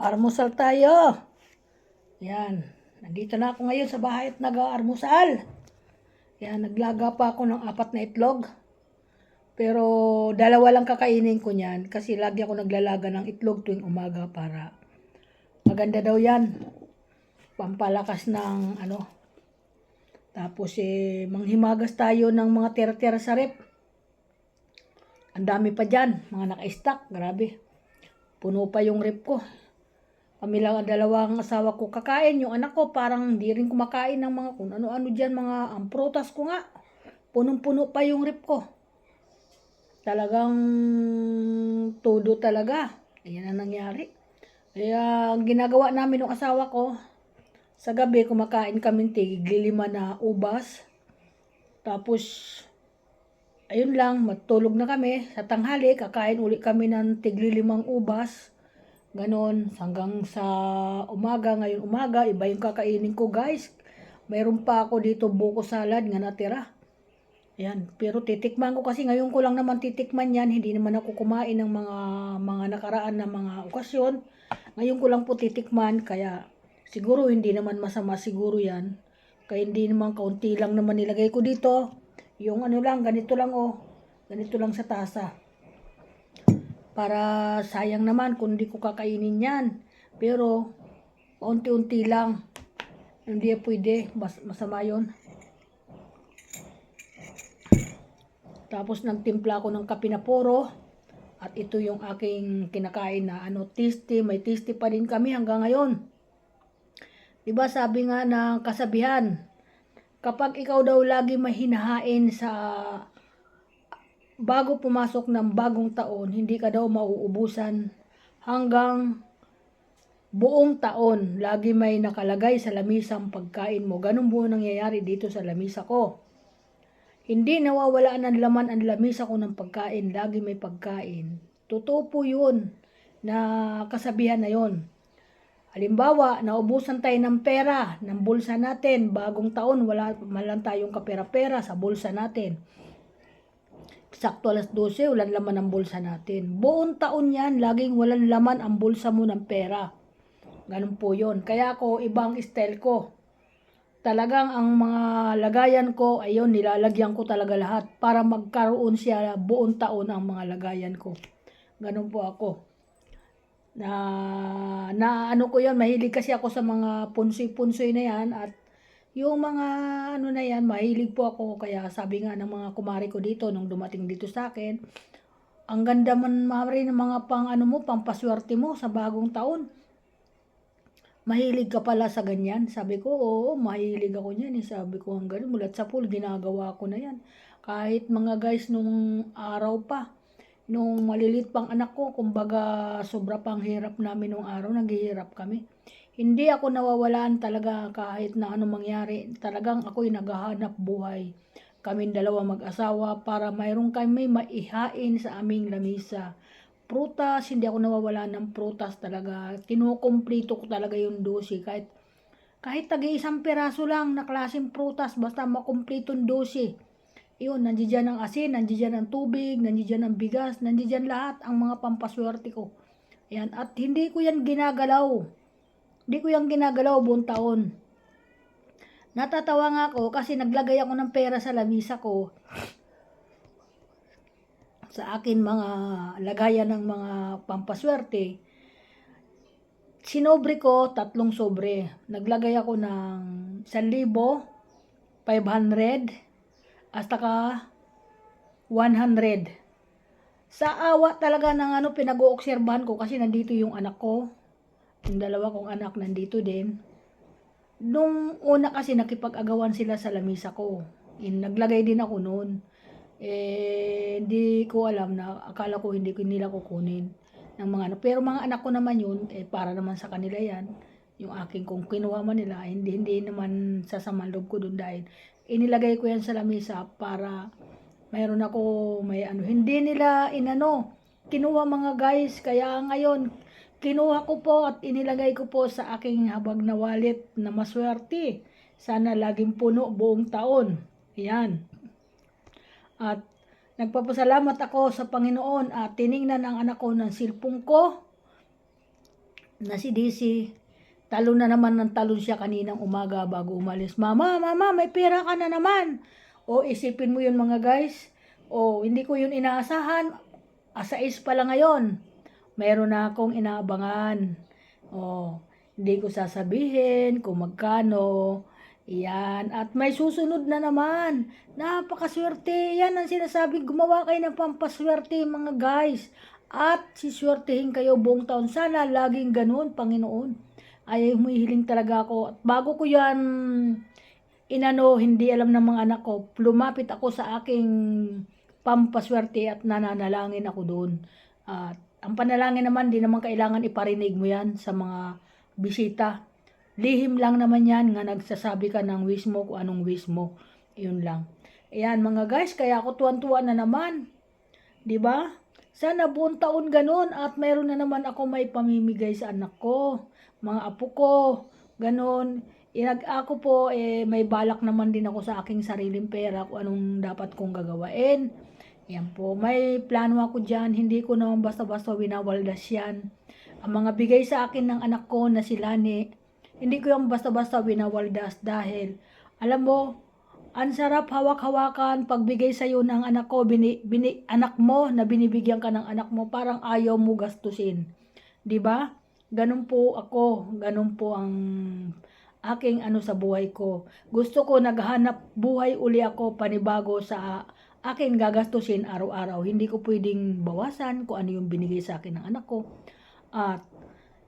Almusal tayo. Yan. Nandito na ako ngayon sa bahay at nag-aalmusal. Yan, naglaga pa ako ng 4 na itlog. Pero dalawa lang kakainin ko niyan kasi lagi ako naglalaga ng itlog tuwing umaga para maganda daw yan. Pampalakas ng ano. Tapos manghimagas tayo ng mga tira-tira sa rep. Ang dami pa dyan, mga naka-stack, grabe. Puno pa yung rep ko. Kami lang ang dalawang asawa ko kakain. Yung anak ko parang hindi rin kumakain ng mga kung ano-ano dyan, mga prutas ko nga. Punong-puno pa yung rep ko. Talagang todo talaga. Ayan ang nangyari. Kaya ang ginagawa namin ng asawa ko, sa gabi kumakain kami tig-5 na ubas. Tapos, ayun lang, matulog na kami. Sa tanghali, kakain uli kami ng tig-5 ubas. Ganon, hanggang sa umaga, ngayon umaga, iba yung kakainin ko guys. Mayroon pa ako dito buko salad nga natira. Ayan, pero titikman ko kasi ngayon ko lang naman titikman yan. Hindi naman ako kumain ng mga nakaraan na mga okasyon. Ngayon ko lang po titikman, kaya siguro hindi naman masama siguro yan. Kaya hindi naman, kaunti lang naman nilagay ko dito. Yung ano lang, ganito lang oh. Ganito lang sa tasa. Para sayang naman kung hindi ko kakainin yan. Pero, unti-unti lang. Hindi pwede. Masama yun. Tapos nagtimpla ko ng kape na puro. At ito yung aking kinakain na tasty. May tasty pa din kami hanggang ngayon. Diba sabi nga ng kasabihan, kapag ikaw daw lagi may hinahain sa bago pumasok ng bagong taon, hindi ka daw mauubusan hanggang buong taon. Lagi may nakalagay sa lamisang pagkain mo. Ganun po nangyayari dito sa lamisa ko. Hindi nawawala ng laman ang lamisa ko ng pagkain. Lagi may pagkain. Totoo po yun na kasabihan na yun. Halimbawa, naubusan tayo ng pera, ng bulsa natin. Bagong taon, wala man tayong kapera-pera sa bulsa natin. Sakto alas 12, walang laman ang bulsa natin. Buong taon yan, laging walang laman ang bulsa mo ng pera. Ganun po yun. Kaya ako, ibang style ko. Talagang ang mga lagayan ko, ayun, nilalagyan ko talaga lahat para magkaroon siya buong taon ang mga lagayan ko. Ganun po ako. Na ano ko yun, mahilig kasi ako sa mga punsoy-punsoy na yan at yung mga ano na yan, mahilig po ako. Kaya sabi nga ng mga kumari ko dito nung dumating dito sa akin, ang ganda man mari ng mga pang ano mo, pampaswerte mo sa bagong taon. Mahilig ka pala sa ganyan? Sabi ko, oo, mahilig ako niyan. Sabi ko, ang ganun, mulat sa pool, ginagawa ko na yan. Kahit mga guys nung araw pa, nung malilit pang anak ko, kumbaga sobra pang hirap namin nung araw, naghihirap kami. Hindi ako nawawalan talaga kahit na anong mangyari. Talagang ako'y naghahanap buhay. Kaming dalawa mag-asawa para mayroon kami maihain sa aming lamisa. Prutas, hindi ako nawawala ng prutas talaga. Kinukumplito ko talaga yung dosi. Kahit tagi-1 peraso lang na klaseng prutas, basta makumpletong dosi. Yun, nandiyan ang asin, nandiyan ang tubig, nandiyan ang bigas, nandiyan lahat ang mga pampaswerte ko. Ayan, at hindi ko yan ginagalaw. Hindi ko yan ginagalaw buong taon. Natatawa nga ako kasi naglagay ako ng pera sa lamisa ko. Sa akin mga lagayan ng mga pampaswerte. Sinobre ko, 3 sobre. Naglagay ako ng 1,500 hasta ka 100. Sa awa talaga ng pinag-oobserbahan ko kasi nandito yung anak ko. Yung dalawa kong anak nandito din. Nung una kasi nakipag-agawan sila sa lamisa ko. Naglagay din ako noon. Hindi ko alam na akala ko hindi ko nila kukunin ng mga anak. Pero mga anak ko naman yun, para naman sa kanila yan. Yung aking kung kinuha man nila, hindi naman sasamang loob ko dun dahil inilagay ko yan sa lamisa para mayroon ako hindi nila kinuha mga guys. Kaya ngayon, kinuha ko po at inilagay ko po sa aking habag na wallet na maswerte. Sana laging puno buong taon. Yan. At nagpapasalamat ako sa Panginoon at tiningnan ang anak ko ng cellphone ko. na si DC. Talon na naman ng talon siya kaninang umaga bago umalis. Mama, mama, may pera ka na naman. O isipin mo yun mga guys. O hindi ko yun inaasahan. Asais pala ngayon. Mayroon na akong inaabangan. O hindi ko sasabihin kung magkano. Yan. At may susunod na naman. Napakaswerte. Yan ang sinasabing gumawa kayo ng pampaswerte mga guys. At siswertehin kayo buong taon. Sana laging ganun, Panginoon. Ay humihiling talaga ako. At bago ko yan hindi alam ng mga anak ko, lumapit ako sa aking pampaswerte at nananalangin ako doon. At ang panalangin naman, di naman kailangan iparinig mo yan sa mga bisita. Lihim lang naman yan nga nagsasabi ka ng wish mo kung anong wish mo. Yun lang. Ayan mga guys, kaya ako tuwan-tuwa na naman. 'Di ba? Sana buong taon ganun at mayroon na naman ako may pamimigay sa anak ko, mga apo ko, ganun. Ako po, may balak naman din ako sa aking sariling pera kung anong dapat kong gagawain. Yan po, may plano ako dyan, hindi ko naman basta-basta winawaldas yan. Ang mga bigay sa akin ng anak ko na si Lani, hindi ko yung basta-basta winawaldas dahil, alam mo, ang sarap hawak-hawakan pagbigay sa iyo ng anak ko, anak mo na binibigyan ka ng anak mo, parang ayaw mo gastusin. 'Di ba? Ganun po ako, ganun po ang aking sa buhay ko. Gusto ko naghahanap buhay uli ako panibago sa akin gagastusin araw-araw. Hindi ko pwedeng bawasan kung ano yung binigay sa akin ng anak ko. At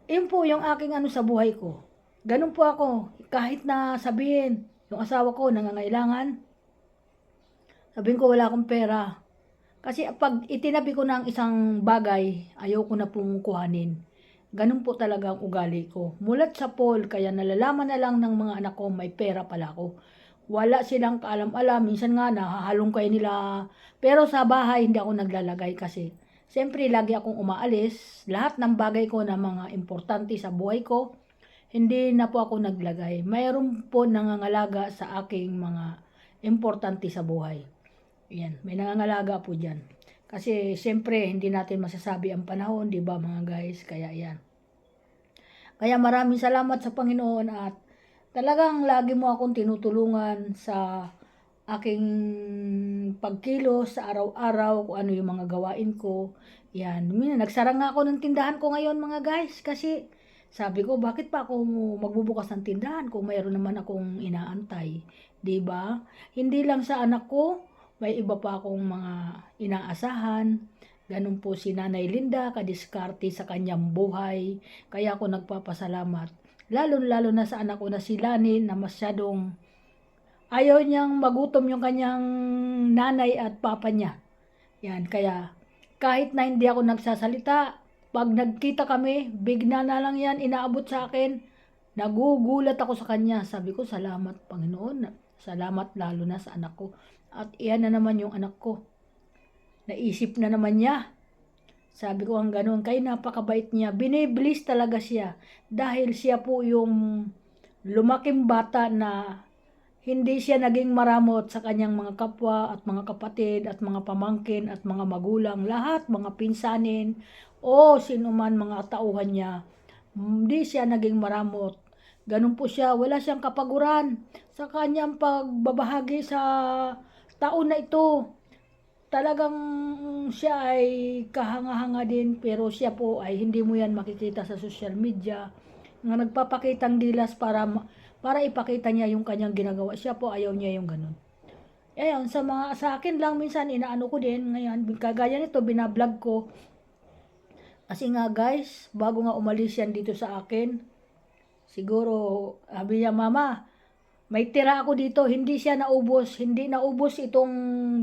yun po yung aking sa buhay ko. Ganun po ako, kahit na sabihin, yung asawa ko nangangailangan, sabihin ko wala akong pera. Kasi pag itinabi ko ng isang bagay, ayaw ko na pong kuhanin. Ganun po talaga ang ugali ko. Mulat sa poll, kaya nalalaman na lang ng mga anak ko may pera pala ako. Wala silang kaalam-alam, minsan nga nahahalong kayo nila. Pero sa bahay hindi ako naglalagay kasi siyempre lagi akong umaalis. Lahat ng bagay ko na mga importante sa buhay ko, hindi na po ako naglagay. Mayroon po nangangalaga sa aking mga importante sa buhay. Yan, may nangangalaga po dyan. Kasi siyempre hindi natin masasabi ang panahon, di ba mga guys? Kaya yan. Kaya maraming salamat sa Panginoon at talagang lagi mo akong tinutulungan sa aking pagkilos sa araw-araw, kung ano yung mga gawain ko. Yan, nagsara nga ako ng tindahan ko ngayon mga guys kasi sabi ko, bakit pa ako magbubukas ng tindahan kung mayroon naman akong inaantay? 'Di ba? Hindi lang sa anak ko, may iba pa akong mga inaasahan. Ganun po si Nanay Linda, kadiskarte sa kanyang buhay. Kaya ako nagpapasalamat. Lalo-lalo na sa anak ko na si Lani na masyadong ayaw niyang magutom yung kanyang nanay at papa niya. Yan, kaya kahit na hindi ako nagsasalita, pag nagkita kami, bigla na lang yan inaabot sa akin. Nagugulat ako sa kanya. Sabi ko, salamat Panginoon. Salamat lalo na sa anak ko. At iyan na naman yung anak ko. Naisip na naman niya. Sabi ko ang ganun, kay napakabait niya. Binibliss talaga siya. Dahil siya po yung lumaking bata na hindi siya naging maramot sa kanyang mga kapwa at mga kapatid at mga pamangkin at mga magulang. Lahat, mga pinsanin o sino man mga tauhan niya. Hindi siya naging maramot. Ganun po siya. Wala siyang kapaguran sa kanyang pagbabahagi sa taon na ito. Talagang siya ay kahanga-hanga din pero siya po ay hindi mo yan makikita sa social media nga nagpapakitang dilas para ipakita niya yung kanyang ginagawa. Siya po ayaw niya yung ganun. Ayun, sa akin lang minsan inaano ko din ngayon, kagaya nito binablog ko. Kasi nga guys, bago nga umalis yan dito sa akin, siguro sabi niya, mama, may tira ako dito, hindi siya naubos, hindi naubos itong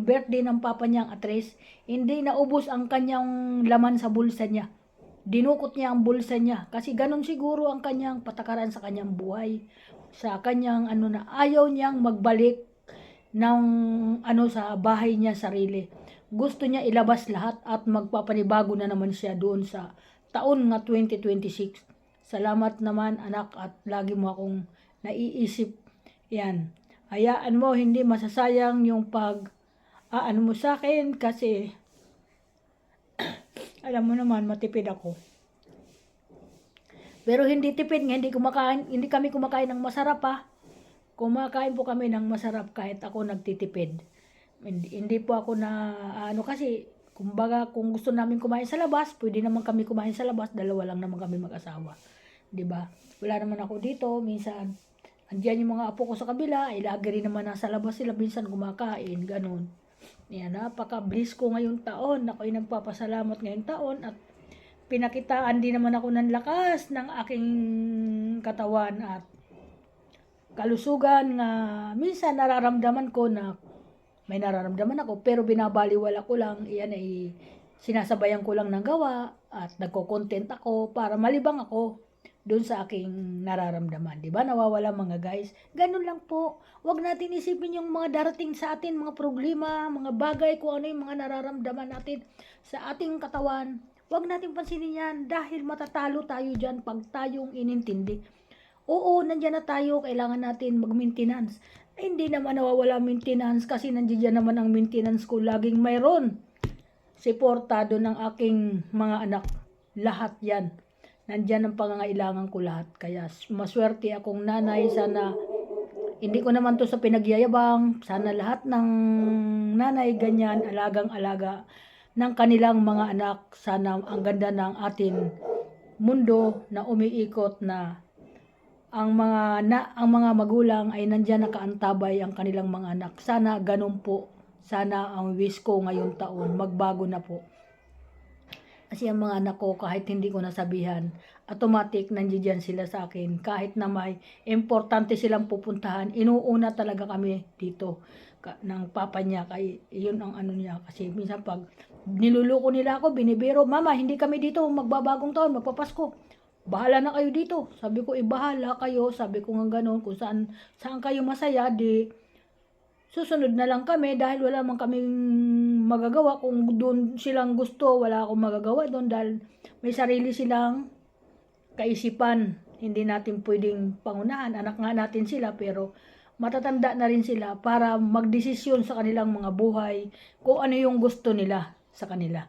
birthday ng papa niyang atres, hindi naubos ang kanyang laman sa bulsa niya. Dinukot niya ang bulsa niya kasi ganun siguro ang kanyang patakaran sa kanyang buhay, sa kanyang na ayaw niyang magbalik ng sa bahay niya sarili. Gusto niya ilabas lahat at magpapanibago na naman siya doon sa taon nga 2026. Salamat naman anak at lagi mo akong naiisip. Yan. Hayaan mo hindi masasayang yung mo sa akin kasi alam mo naman matipid ako. Pero hindi tipid nga, hindi kami kumakain ng masarap ha. Kumakain po kami ng masarap kahit ako nagtitipid. Hindi po ako na ano kasi kumbaga kung gusto namin kumain sa labas, pwede naman kami kumain sa labas, dalawa lang naman kami mag-asawa. 'Di ba? Wala naman ako dito, minsan andiyan yung mga apo ko sa kabila, ay lagi rin naman nasa labas sila minsan kumakain, ganun. Yan, napaka-bliss ko ngayong taon. Ako'y nagpapasalamat ngayong taon at pinakitaan din naman ako ng lakas ng aking katawan at kalusugan nga minsan nararamdaman ko na may nararamdaman ako pero binabaliwala ko lang, iyan ay sinasabayan ko lang ng gawa at nagko-content ako para malibang ako doon sa aking nararamdaman. Di ba? Nawawala mga guys. Ganun lang po. Huwag natin isipin yung mga darating sa atin, mga problema, mga bagay, kung ano yung mga nararamdaman natin sa ating katawan. Huwag natin pansinin yan dahil matatalo tayo dyan pag tayong inintindi. Oo, nandyan na tayo, kailangan natin mag-maintenance. Ay, hindi naman nawawala maintenance kasi nandiyan naman ang maintenance ko. Laging mayroon. Suportado ng aking mga anak. Lahat yan. Nandyan ang pangangailangan ko lahat. Kaya maswerte akong nanay. Sana, hindi ko naman to sa pinagyayabang. Sana lahat ng nanay ganyan, alagang-alaga ng kanilang mga anak. Sana ang ganda ng ating mundo na umiikot na ang mga magulang ay nandiyan nakaantabay ang kanilang mga anak. Sana ganun po. Sana ang wish ko ngayong taon magbago na po. Kasi ang mga anak ko kahit hindi ko nasabihan, automatic nandiyan sila sa akin. Kahit na may importante silang pupuntahan, inuuna talaga kami dito ng papa niya. Kaya yun ang ano niya. Kasi minsan pag niluluko nila ako, binibiro, mama hindi kami dito magbabagong taon, magpapasko. Bahala na kayo dito. Sabi ko, bahala kayo. Sabi ko nga gano'n, kung saan kayo masaya, di susunod na lang kami dahil wala man kaming magagawa. Kung doon silang gusto, wala akong magagawa doon dahil may sarili silang kaisipan. Hindi natin pwedeng pangunahan. Anak nga natin sila pero matatanda na rin sila para magdesisyon sa kanilang mga buhay kung ano yung gusto nila sa kanila.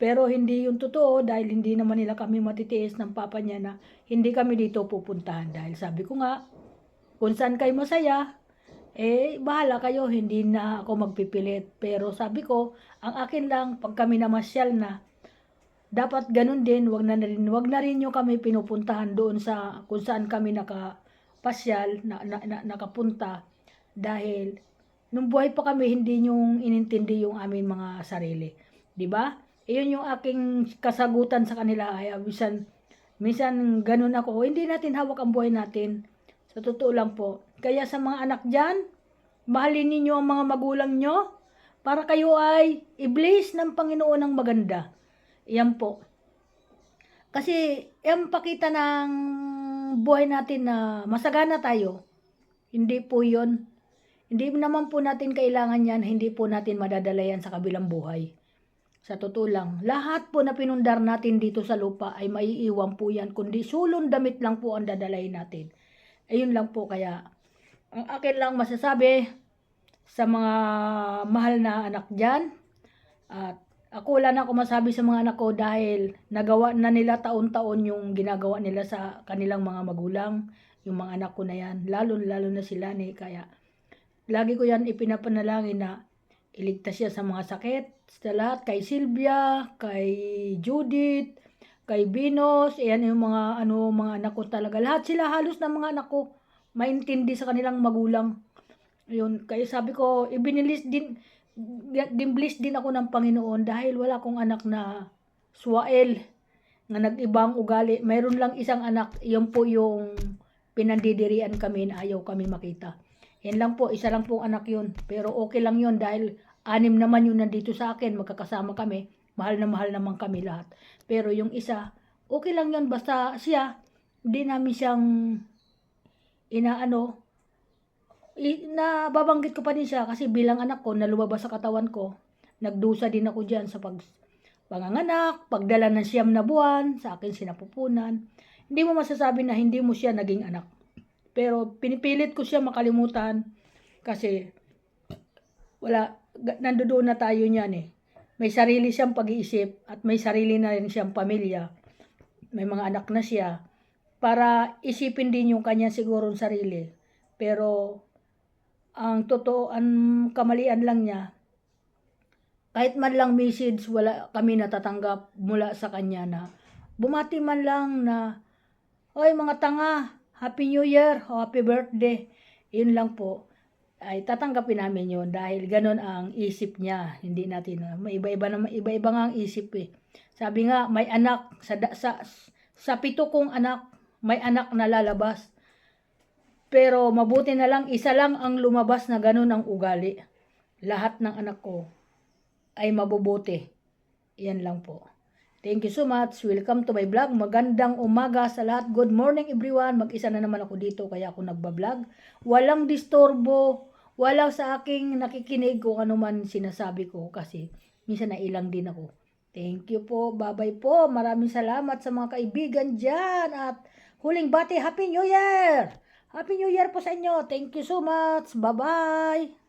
Pero hindi yung totoo dahil hindi naman nila kami matitiis ng papa niya na hindi kami dito pupuntahan. Dahil sabi ko nga, kung saan kayo masaya, bahala kayo, hindi na ako magpipilit. Pero sabi ko, ang akin lang, pag kami namasyal na, dapat ganun din, wag na rin yung kami pinupuntahan doon sa kung saan kami nakapasyal, nakapunta. Dahil, nung buhay pa kami, hindi yung inintindi yung aming mga sarili. 'Di ba? Iyon yung aking kasagutan sa kanila. Ay, minsan ganun ako. Hindi natin hawak ang buhay natin. Sa totoo lang po. Kaya sa mga anak dyan, mahalin ninyo ang mga magulang nyo para kayo ay i-bless ng Panginoon ng maganda. Yan po. Kasi yung pakita ng buhay natin na masagana tayo. Hindi po yun. Hindi naman po natin kailangan yan. Hindi po natin madadala yan sa kabilang buhay. Sa totoo lang, lahat po na pinundar natin dito sa lupa ay maiiwan po yan, kundi sulong damit lang po ang dadalayin natin. Ayun lang po, kaya ang akin lang masasabi sa mga mahal na anak dyan, at ako wala na ako masabi sa mga anak ko dahil nagawa na nila taon-taon yung ginagawa nila sa kanilang mga magulang, yung mga anak ko na yan, lalo na sila ni, kaya lagi ko yan ipinapanalangin na iligtas siya sa mga sakit, sa lahat, kay Sylvia, kay Judith, kay Venus, ayan yung mga anak ko talaga. Lahat sila halos ng mga anak ko maintindi sa kanilang magulang. Ayun, kaya sabi ko, ibinilis din ako ng Panginoon dahil wala akong anak na suwael, na nag-ibang ugali. Mayroon lang isang anak, yun po yung pinandidirian kami na ayaw kami makita. Yan lang po, isa lang pong anak yun. Pero okay lang yun dahil 6 naman yun nandito sa akin, magkakasama kami. Mahal na mahal naman kami lahat. Pero yung isa, okay lang yun, basta siya, hindi namin siyang nababanggit ko pa din siya kasi bilang anak ko, na lumabas sa katawan ko, nagdusa din ako dyan sa panganganak, pagdala ng 9 na buwan, sa akin sinapupunan. Hindi mo masasabi na hindi mo siya naging anak. Pero pinipilit ko siya makalimutan kasi nandoon na tayo niyan eh. May sarili siyang pag-iisip at may sarili na rin siyang pamilya. May mga anak na siya. para isipin din yung kanya sigurong sarili. Pero ang totoo, ang kamalian lang niya, kahit man lang message, wala kami natatanggap mula sa kanya na bumati man lang na, "Oy mga tanga, Happy New Year o Happy Birthday." Yun lang po. Ay tatanggapin namin yun dahil ganun ang isip niya. Hindi natin, may iba-iba nga ang isip eh. Sabi nga, may anak, sa 7 kong anak, may anak na lalabas. Pero mabuti na lang, isa lang ang lumabas na ganun ang ugali. Lahat ng anak ko ay mabubuti. Yan lang po. Thank you so much. Welcome to my vlog. Magandang umaga sa lahat. Good morning everyone. Mag-isa na naman ako dito kaya ako nagbablog. Walang disturbo. Walang sa aking nakikinig kung ano man sinasabi ko kasi minsan nailang din ako. Thank you po. Bye-bye po. Maraming salamat sa mga kaibigan dyan. At huling bati, Happy New Year! Happy New Year po sa inyo. Thank you so much. Bye-bye!